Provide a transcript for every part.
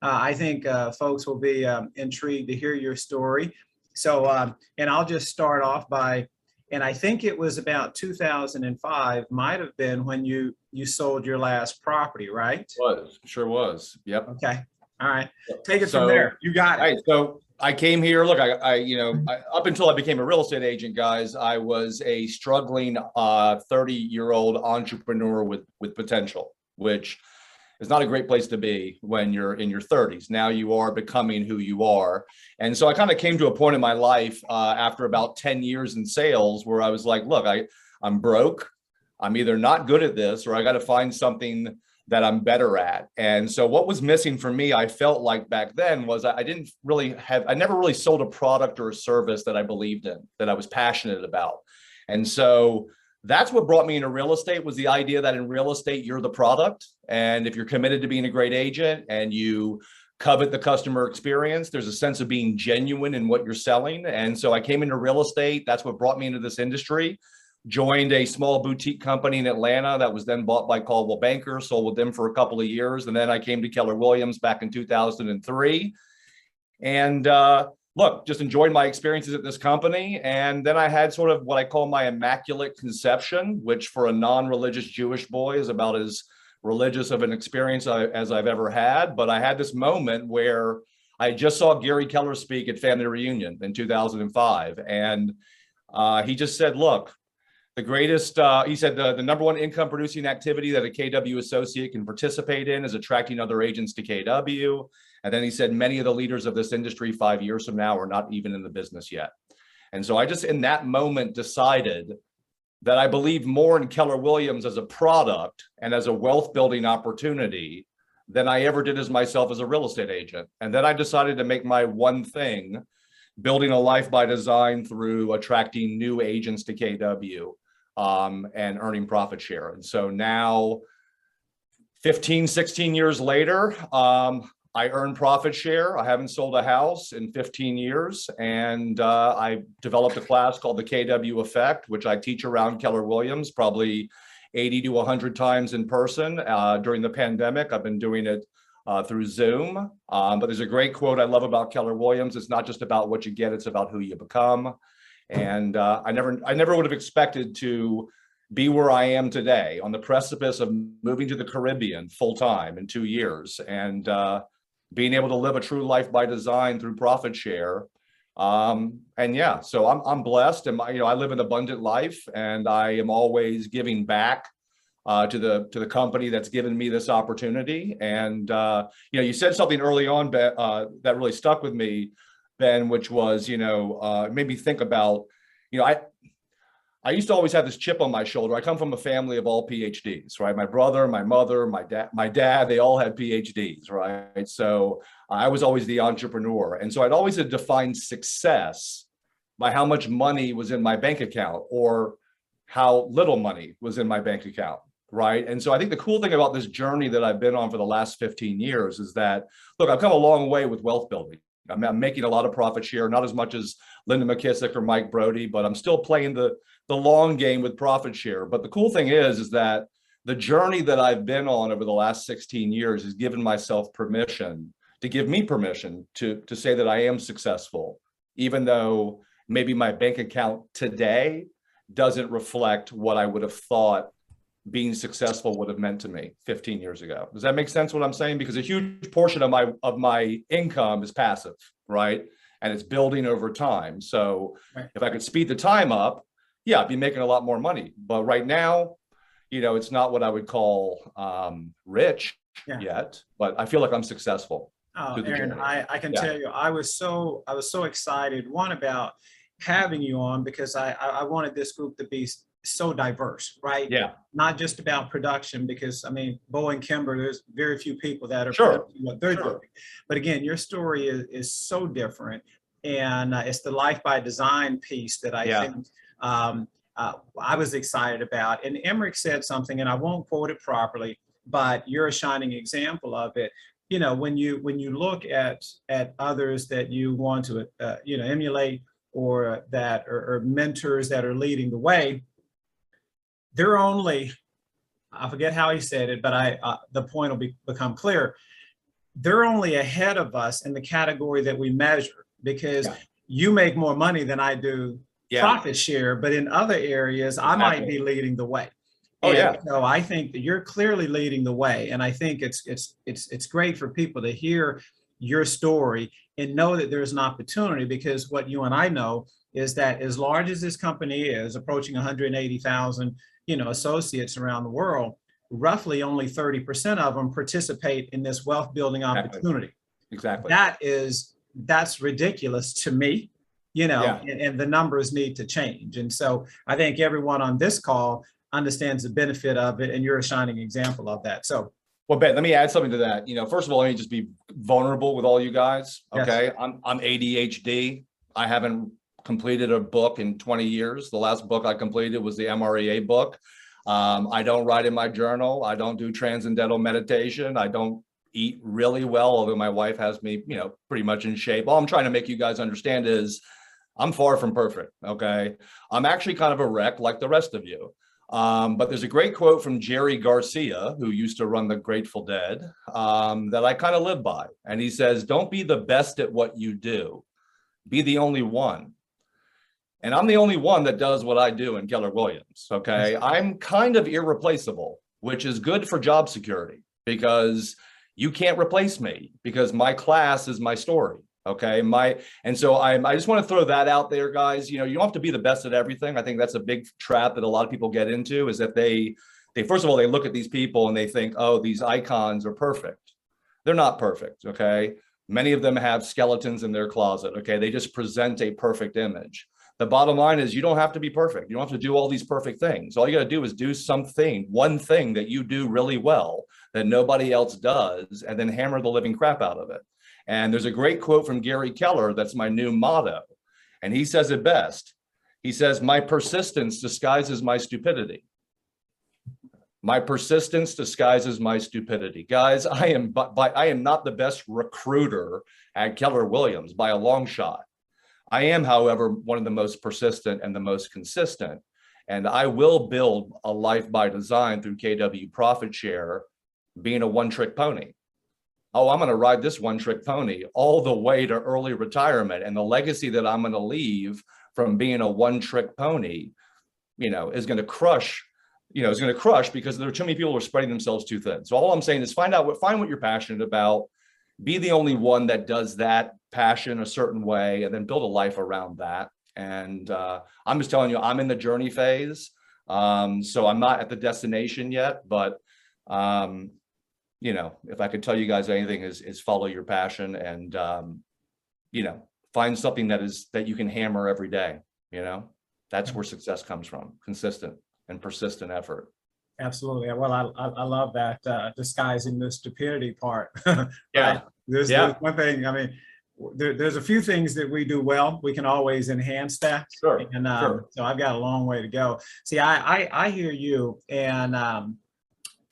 I think folks will be intrigued to hear your story. So, and I'll just start off by, and I think it was about 2005, might have been when you sold your last property, right? Sure was. Yep. Okay. All right. Take it from there. You got it. Right. So I came here. Look, up until I became a real estate agent, guys, I was a struggling 30-year-old entrepreneur with potential, which is not a great place to be when you're in your 30s. Now you are becoming who you are. And so I kind of came to a point in my life after about 10 years in sales where I was like, look, I'm broke. I'm either not good at this or I got to find something that I'm better at. And so what was missing for me, I felt like back then, was I never really sold a product or a service that I believed in, that I was passionate about. And so that's what brought me into real estate, was the idea that in real estate, you're the product. And if you're committed to being a great agent and you covet the customer experience, there's a sense of being genuine in what you're selling. And so I came into real estate. That's what brought me into this industry. Joined a small boutique company in Atlanta that was then bought by Coldwell Banker, sold with them for a couple of years. And then I came to Keller Williams back in 2003. And look, just enjoyed my experiences at this company. And then I had sort of what I call my immaculate conception, which for a non-religious Jewish boy is about as religious of an experience as I've ever had. But I had this moment where I just saw Gary Keller speak at Family Reunion in 2005. And he just said, look, the greatest, he said, the number one income producing activity that a KW associate can participate in is attracting other agents to KW. And then he said, many of the leaders of this industry 5 years from now are not even in the business yet. And so I just, in that moment, decided that I believe more in Keller Williams as a product and as a wealth building opportunity than I ever did as myself as a real estate agent. And then I decided to make my one thing, building a life by design through attracting new agents to KW. And earning profit share. And so now 15, 16 years later, I earn profit share. I haven't sold a house in 15 years. And I developed a class called the KW Effect, which I teach around Keller Williams, probably 80 to 100 times in person. During the pandemic, I've been doing it through Zoom. But there's a great quote I love about Keller Williams. It's not just about what you get, it's about who you become. And I never would have expected to be where I am today, on the precipice of moving to the Caribbean full time in 2 years, and being able to live a true life by design through profit share. And yeah, so I'm blessed, and I live an abundant life, and I am always giving back to the company that's given me this opportunity. And you said something early on, that really stuck with me, Ben, which was, it made me think about, I used to always have this chip on my shoulder. I come from a family of all PhDs, right? My brother, my mother, my dad, they all had PhDs, right? So I was always the entrepreneur. And so I'd always had defined success by how much money was in my bank account or how little money was in my bank account, right? And so I think the cool thing about this journey that I've been on for the last 15 years is that, look, I've come a long way with wealth building. I'm making a lot of profit share, not as much as Linda McKissick or Mike Brody, but I'm still playing the long game with profit share. But the cool thing is that the journey that I've been on over the last 16 years has given myself permission to give me permission to say that I am successful, even though maybe my bank account today doesn't reflect what I would have thought being successful would have meant to me 15 years ago. Does that make sense what I'm saying? Because a huge portion of my income is passive, right? And it's building over time. So if I could speed the time up, yeah, I'd be making a lot more money. But right now, it's not what I would call rich yet, but I feel like I'm successful. Oh, Aaron, I can tell you, I was so excited, one, about having you on, because I wanted this group to be so diverse, right? Yeah. Not just about production, because Bo and Kimber, there's very few people that are producing what they're doing. But again, your story is so different, and it's the life by design piece that I think I was excited about. And Emmerich said something, and I won't quote it properly, but you're a shining example of it. When you look at others that you want to emulate, or that or mentors that are leading the way, they're only, I forget how he said it, but the point will become clear. they're only ahead of us in the category that we measure, because you make more money than I do profit share, but in other areas, I might be leading the way. And so I think that you're clearly leading the way. And I think it's great for people to hear your story and know that there's an opportunity, because what you and I know is that as large as this company is, approaching 180,000, associates around the world, roughly only 30% of them participate in this wealth building opportunity. Exactly. That's ridiculous to me, and the numbers need to change. And so I think everyone on this call understands the benefit of it, and you're a shining example of that. So, well, Ben, let me add something to that. First of all, let me just be vulnerable with all you guys. Okay. Yes. I'm ADHD. I haven't completed a book in 20 years. The last book I completed was the MREA book. I don't write in my journal. I don't do transcendental meditation. I don't eat really well, although my wife has me, pretty much in shape. All I'm trying to make you guys understand is I'm far from perfect. Okay. I'm actually kind of a wreck like the rest of you. But there's a great quote from Jerry Garcia, who used to run the Grateful Dead, that I kind of live by. And he says, don't be the best at what you do. Be the only one. And I'm the only one that does what I do in Keller Williams. Okay. I'm kind of irreplaceable, which is good for job security, because you can't replace me, because my class is my story. Okay. And so I just want to throw that out there, guys. You don't have to be the best at everything. I think that's a big trap that a lot of people get into, is that they first of all, they look at these people and they think, oh, these icons are perfect. They're not perfect. Okay. Many of them have skeletons in their closet. Okay. They just present a perfect image. The bottom line is, you don't have to be perfect. You don't have to do all these perfect things. All you got to do is do one thing that you do really well that nobody else does, and then hammer the living crap out of it. And there's a great quote from Gary Keller that's my new motto. And he says it best. He says, my persistence disguises my stupidity. My persistence disguises my stupidity. Guys, I am not the best recruiter at Keller Williams by a long shot. I am, however, one of the most persistent and the most consistent. And I will build a life by design through KW Profit Share, being a one-trick pony. Oh, I'm going to ride this one-trick pony all the way to early retirement. And the legacy that I'm going to leave from being a one-trick pony, is going to crush, because there are too many people who are spreading themselves too thin. So all I'm saying is find what you're passionate about, be the only one that does that passion a certain way, and then build a life around that. And I'm just telling you, I'm in the journey phase. So I'm not at the destination yet, but if I could tell you guys anything, is follow your passion, and find something that you can hammer every day. That's where success comes from: consistent and persistent effort. Absolutely. Well, I love that disguising the stupidity part. Yeah. There's one thing. I mean, there's a few things that we do well. We can always enhance that. Sure. And so I've got a long way to go. See, I hear you, and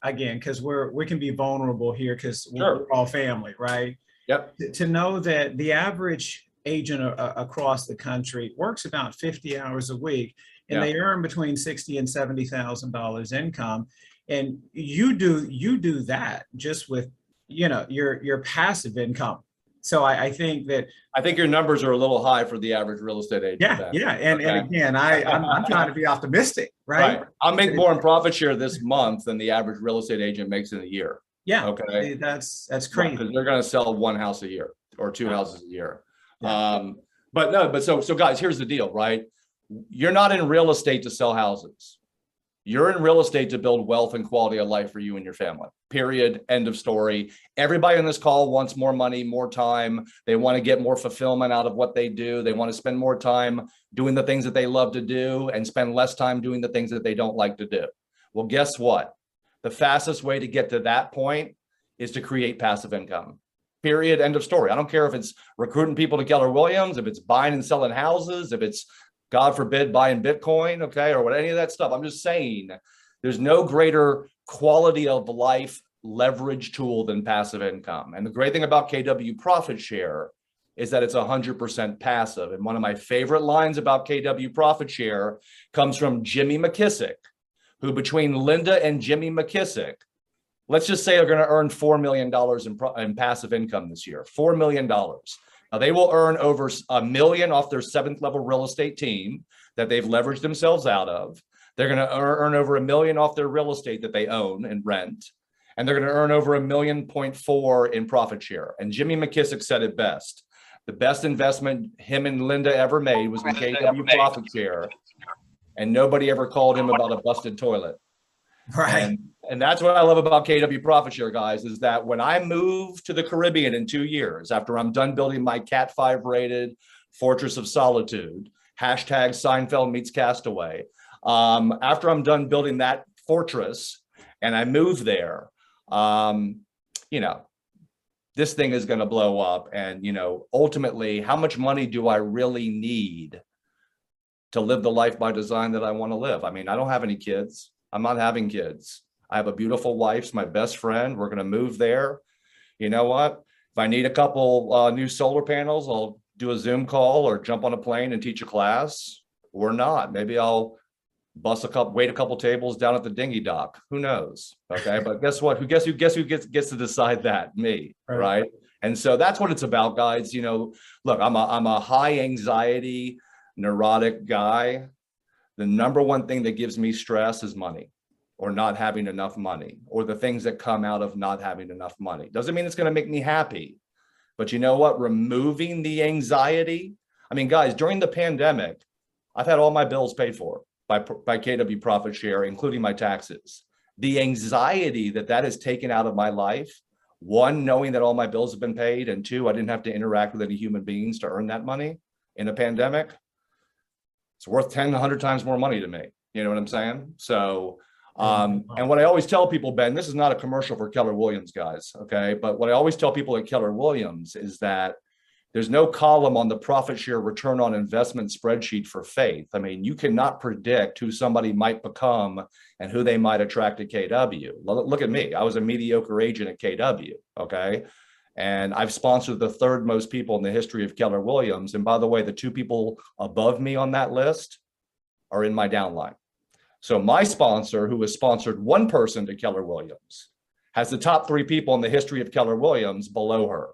again, because we can be vulnerable here, because we're all family, right? Yep. To know that the average agent across the country works about 50 hours a week, and they earn between $60,000 and $70,000 income, and you do that just with your passive income. So I think your numbers are a little high for the average real estate agent. Yeah. And again, I'm trying to be optimistic, right? I'll make more in profit share this month than the average real estate agent makes in a year. Yeah. Okay. That's crazy. Because they're going to sell one house a year or two houses a year. But so guys, here's the deal, right? You're not in real estate to sell houses. You're in real estate to build wealth and quality of life for you and your family. Period. End of story. Everybody on this call wants more money, more time. They want to get more fulfillment out of what they do. They want to spend more time doing the things that they love to do and spend less time doing the things that they don't like to do. Well, guess what? The fastest way to get to that point is to create passive income. Period. End of story. I don't care if it's recruiting people to Keller Williams, if it's buying and selling houses, if it's, God forbid, buying Bitcoin, okay, or what, any of that stuff. I'm just saying there's no greater quality of life leverage tool than passive income. And the great thing about KW Profit Share is that it's 100% passive. And one of my favorite lines about KW Profit Share comes from Jimmy McKissick, who between Linda and Jimmy McKissick let's just say they're going to earn $4 million in passive income this year, $4 million. Now they will earn over $1 million off their 7th level real estate team that they've leveraged themselves out of. They're going to earn over $1 million off their real estate that they own and rent. And they're going to earn over $1.4 million in profit share. And Jimmy McKissick said it best. The best investment him and Linda ever made was the KW profit share. And nobody ever called him about a busted toilet. Right. And that's what I love about KW profit share, guys, is that when I move to the Caribbean in 2 years, after I'm done building my Cat 5 rated Fortress of Solitude, hashtag Seinfeld meets Castaway. After I'm done building that fortress and I move there, you know, this thing is going to blow up. And, you know, ultimately, how much money do I really need to live the life by design that I want to live? I mean, I don't have any kids. I'm not having kids. I have a beautiful wife, my best friend. We're going to move there. You know what? If I need a couple new solar panels, I'll do a Zoom call or jump on a plane and teach a class, or not. Maybe I'll wait a couple tables down at the dinghy dock. Who knows? Okay, but guess what? Who gets to decide that? Me, right? And so that's what it's about, guys. You know, look, I'm a high anxiety, neurotic guy. The number one thing that gives me stress is money, or not having enough money, or the things that come out of not having enough money. Doesn't mean it's going to make me happy, but you know what? Removing the anxiety. I mean, guys, during the pandemic, I've had all my bills paid for by KW profit share, including my taxes. The anxiety that has taken out of my life, one, knowing that all my bills have been paid, and two, I didn't have to interact with any human beings to earn that money in a pandemic. It's worth 10, 100 times more money to me. You know what I'm saying? So, and what I always tell people, Ben, this is not a commercial for Keller Williams, guys, okay? But what I always tell people at Keller Williams is that there's no column on the profit share return on investment spreadsheet for faith. I mean, you cannot predict who somebody might become and who they might attract to KW. Look at me. I was a mediocre agent at KW, okay? And I've sponsored the 3rd most people in the history of Keller Williams. And by the way, the 2 people above me on that list are in my downline. So my sponsor, who has sponsored 1 person to Keller Williams, has the top 3 people in the history of Keller Williams below her.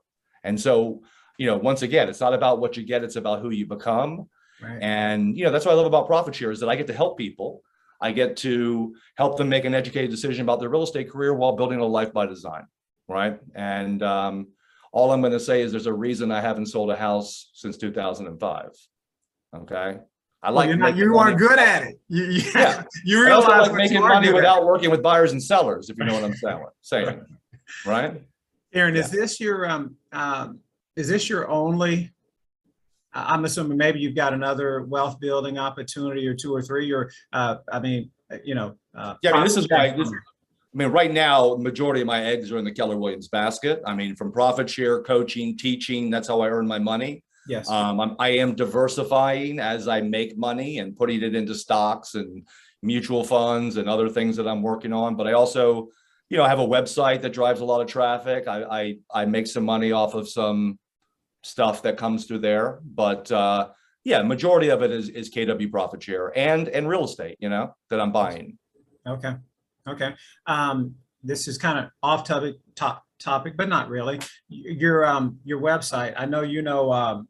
And so, you know, once again, it's not about what you get, it's about who you become. Right. And, you know, that's what I love about profit share, is that I get to help people. I get to help them make an educated decision about their real estate career while building a life by design. Right. And all I'm going to say is there's a reason I haven't sold a house since 2005. Okay. I like, you are good at it. Yeah. You realize I also like making money without working with buyers and sellers, if you know what I'm saying. Right. Aaron, is this your only, I'm assuming maybe you've got another wealth building opportunity or 2 or 3, or I mean, you know, yeah, I mean, this is why. I mean, right now, the majority of my eggs are in the Keller Williams basket. I mean, from profit share, coaching, teaching, that's how I earn my money. Yes. I am diversifying as I make money and putting it into stocks and mutual funds and other things that I'm working on. But I also, you know, have a website that drives a lot of traffic. I make some money off of some stuff that comes through there. But yeah, majority of it is KW profit share and real estate, you know, that I'm buying. Okay. Okay. This is kind of off topic, but not really. Your website. I know you know.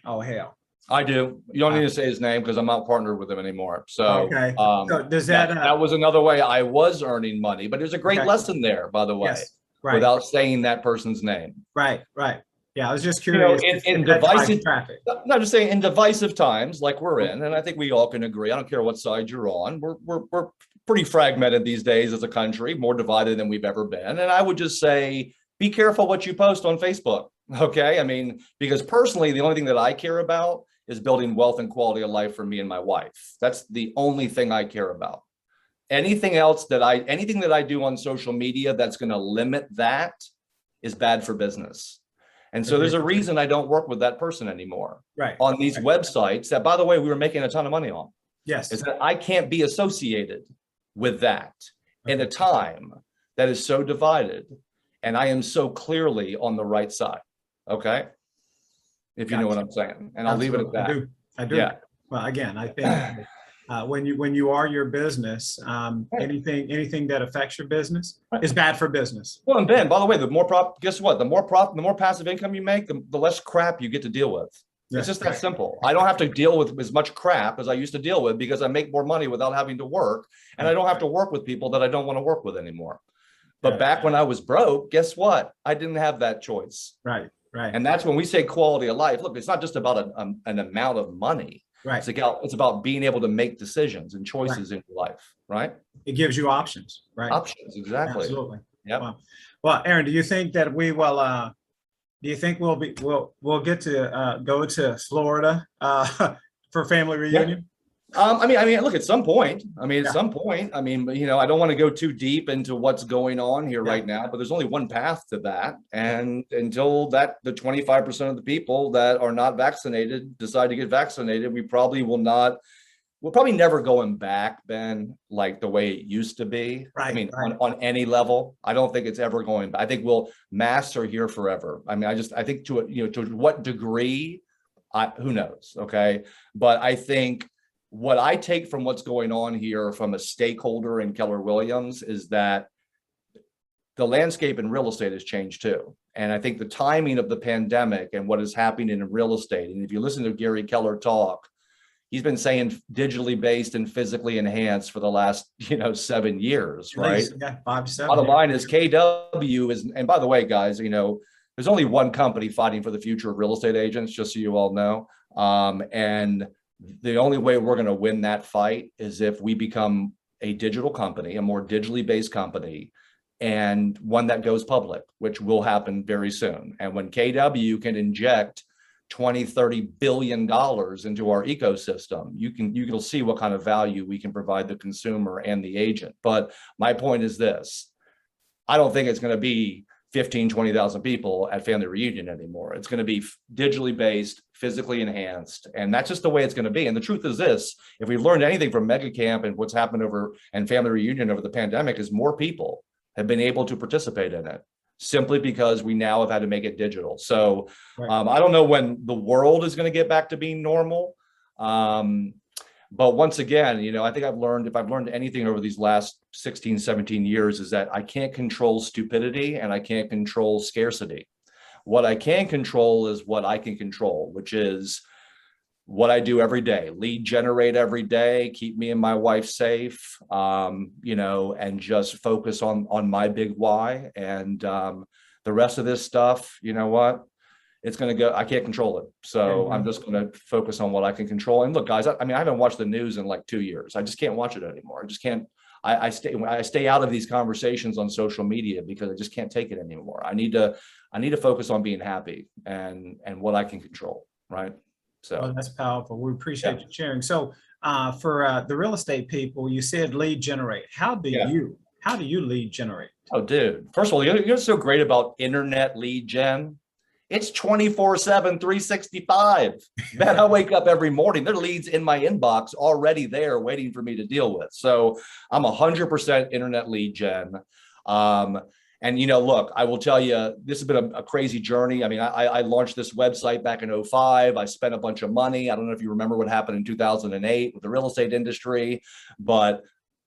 Oh hell. I do. You don't need to say his name because I'm not partnered with him anymore. So, okay. So does that was another way I was earning money, but there's a great lesson there, by the way, without saying that person's name. Right. Right. Yeah, I was just curious. You know, in divisive traffic. Not just saying in divisive times like we're in, and I think we all can agree. I don't care what side you're on. We're pretty fragmented these days as a country, more divided than we've ever been. And I would just say, be careful what you post on Facebook. Okay, I mean, because personally, the only thing that I care about is building wealth and quality of life for me and my wife. That's the only thing I care about. Anything else anything that I do on social media that's going to limit that is bad for business. And so there's a reason I don't work with that person anymore. Right. On these websites that, by the way, we were making a ton of money on. Yes. Is that I can't be associated with that in a time that is so divided, and I am so clearly on the right side. Okay. If you know what I'm saying. And I'll leave it at that. I do. Yeah. Well, again, I think when you are your business, anything that affects your business is bad for business. Well, and Ben, by the way, guess what? The more passive income you make, the less crap you get to deal with. It's just that simple. I don't have to deal with as much crap as I used to deal with because I make more money without having to work, and I don't have to work with people that I don't want to work with anymore. But back when I was broke, guess what? I didn't have that choice. Right. And that's when we say quality of life. Look, it's not just about an amount of money. Right. It's about being able to make decisions and choices in your life, right? It gives you options, right? Options, exactly. Absolutely. Yeah. Wow. Well, Aaron, do you think that we will? Do you think we'll get to go to Florida for family reunion? I mean, look, at some point, I mean, you know, I don't want to go too deep into what's going on here right now, but there's only one path to that. And until the 25% of the people that are not vaccinated decide to get vaccinated, we're probably never going back, Ben, like the way it used to be. Right. I mean, on any level, I don't think it's ever going back. I think masks are here forever. I mean, I think to what degree, who knows? Okay. But I think what I take from what's going on here from a stakeholder in Keller Williams is that the landscape in real estate has changed too. And I think the timing of the pandemic and what is happening in real estate, and if you listen to Gary Keller talk, he's been saying digitally based and physically enhanced for the last, 7 years, right? Yeah, 5 to 7. Bottom line is KW is, and by the way, guys, there's only one company fighting for the future of real estate agents, just so you all know. And the only way we're going to win that fight is if we become a digital company, a more digitally based company, and one that goes public, which will happen very soon. And when KW can inject 20-30 billion dollars into our ecosystem, you'll see what kind of value we can provide the consumer and the agent. But my point is this: I don't think it's going to be 20,000 people at family reunion anymore. It's going to be digitally based, physically enhanced, and that's just the way it's going to be. And the truth is this: if we've learned anything from Mega Camp and what's happened and family reunion over the pandemic, is more people have been able to participate in it, simply because we now have had to make it digital. So I don't know when the world is going to get back to being normal. But once again, I think if I've learned anything over these last 16, 17 years, is that I can't control stupidity and I can't control scarcity. What I can control is what I can control, which is what I do every day: lead generate every day, keep me and my wife safe, and just focus on my big why. And the rest of this stuff, you know what? It's going to go, I can't control it. So I'm just going to focus on what I can control. And look, guys, I haven't watched the news in like 2 years. I just can't watch it anymore. I just can't. I stay out of these conversations on social media because I just can't take it anymore. I need to focus on being happy and what I can control. Right. So that's powerful. We appreciate you sharing. So for the real estate people, you said lead generate. How do you lead generate? Oh, dude. First of all, what's so great about internet lead gen? It's 24/7, 365. Man, I wake up every morning, there are leads in my inbox already there waiting for me to deal with. So I'm 100% internet lead gen. And look, I will tell you, this has been a crazy journey. I mean, I launched this website back in 2005. I spent a bunch of money. I don't know if you remember what happened in 2008 with the real estate industry, but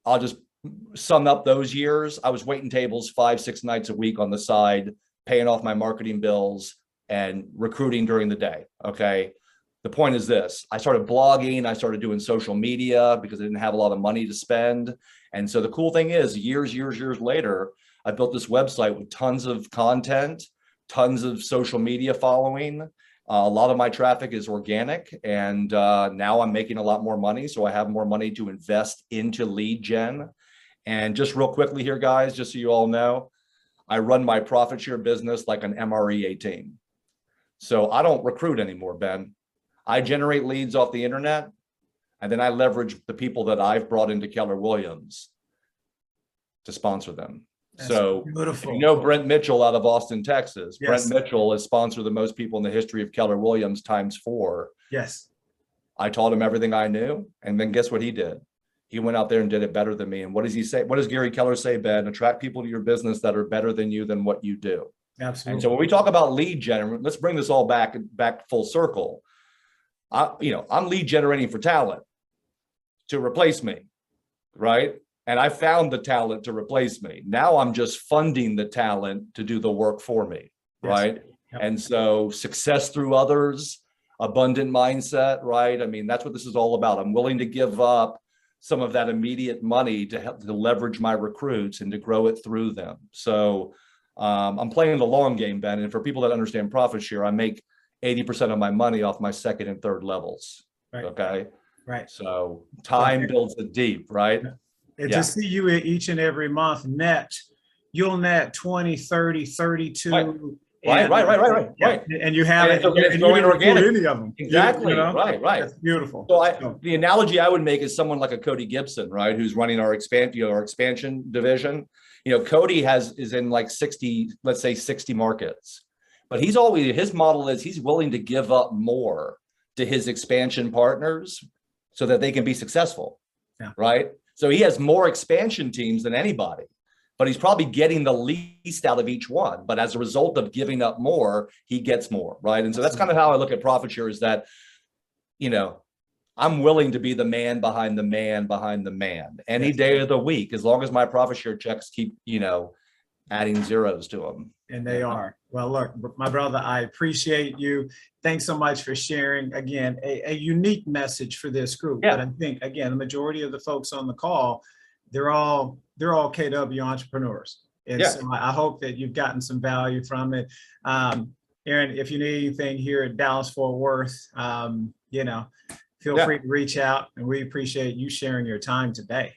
I'll just sum up those years. I was waiting tables 5-6 nights a week on the side, paying off my marketing bills and recruiting during the day. Okay. The point is this: I started blogging, I started doing social media because I didn't have a lot of money to spend. And so the cool thing is, years later, I built this website with tons of content, tons of social media following. A lot of my traffic is organic, and now I'm making a lot more money. So I have more money to invest into lead gen. And just real quickly here, guys, just so you all know, I run my profit share business like an MRE 18. So I don't recruit anymore, Ben. I generate leads off the internet, and then I leverage the people that I've brought into Keller Williams to sponsor them. That's so beautiful. Brent Mitchell out of Austin, Texas. Yes. Brent Mitchell has sponsored the most people in the history of Keller Williams ×4. Yes. I taught him everything I knew, and then guess what he did? He went out there and did it better than me. And what does he say? What does Gary Keller say, Ben? Attract people to your business that are better than you than what you do. Absolutely. And so when we talk about lead gen, let's bring this all back full circle. I'm lead generating for talent. to replace me, right? And I found the talent to replace me. Now I'm just funding the talent to do the work for me, right? Yep. And so success through others, abundant mindset, right? I mean, that's what this is all about. I'm willing to give up some of that immediate money to help to leverage my recruits and to grow it through them. So I'm playing the long game, Ben. And for people that understand profit share, I make 80% of my money off my second and third levels. Right. Okay. Right. So time builds it deep, right? And to see you each and every month you'll net 20, 30, 32. Right. And you haven't growing organic. Any of them. Exactly. You know? Right. That's beautiful. So the analogy I would make is someone like a Cody Gibson, right? Who's running our expansion division. You know, Cody is in like 60, let's say 60 markets, but his model is he's willing to give up more to his expansion partners so that they can be successful. Yeah. Right. So he has more expansion teams than anybody, but he's probably getting the least out of each one. But as a result of giving up more, he gets more, right? And so that's kind of how I look at profit share, is that, you know, I'm willing to be the man behind the man behind the man any day of the week, as long as my profit share checks keep, you know, adding zeros to them. And they are. Well, look, my brother, I appreciate you. Thanks so much for sharing, again, a unique message for this group. Yeah. But I think, again, the majority of the folks on the call, they're all KW entrepreneurs. And so I hope that you've gotten some value from it. Aaron, if you need anything here at Dallas Fort Worth, you know, feel free to reach out, and we appreciate you sharing your time today.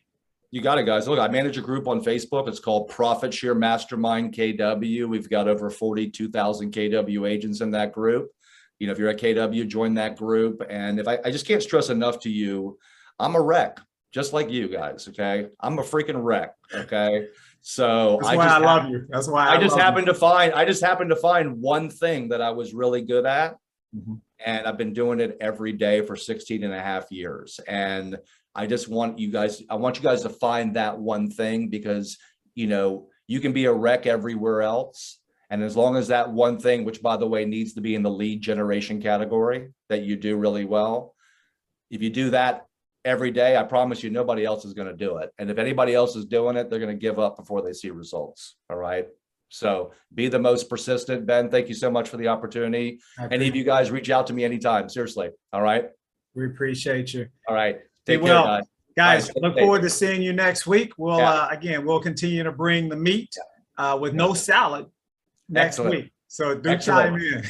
You got it, guys. Look, I manage a group on Facebook. It's called Profit Share Mastermind KW. We've got over 42,000 KW agents in that group. You know, if you're at KW, join that group. And if I just can't stress enough to you, I'm a wreck, just like you guys. Okay. I'm a freaking wreck. Okay. So that's why I love you. That's why I just happened to find one thing that I was really good at. Mm-hmm. And I've been doing it every day for 16 and a half years. And I want you guys to find that one thing, because, you know, you can be a wreck everywhere else. And as long as that one thing, which by the way, needs to be in the lead generation category, that you do really well, if you do that every day, I promise you nobody else is going to do it. And if anybody else is doing it, they're going to give up before they see results. All right. So be the most persistent. Ben, thank you so much for the opportunity. Any of you guys reach out to me anytime. Seriously. All right. We appreciate you. All right. Take care, guys. Look forward to seeing you next week. We'll again, we'll continue to bring the meat with no salad next week. So do chime in.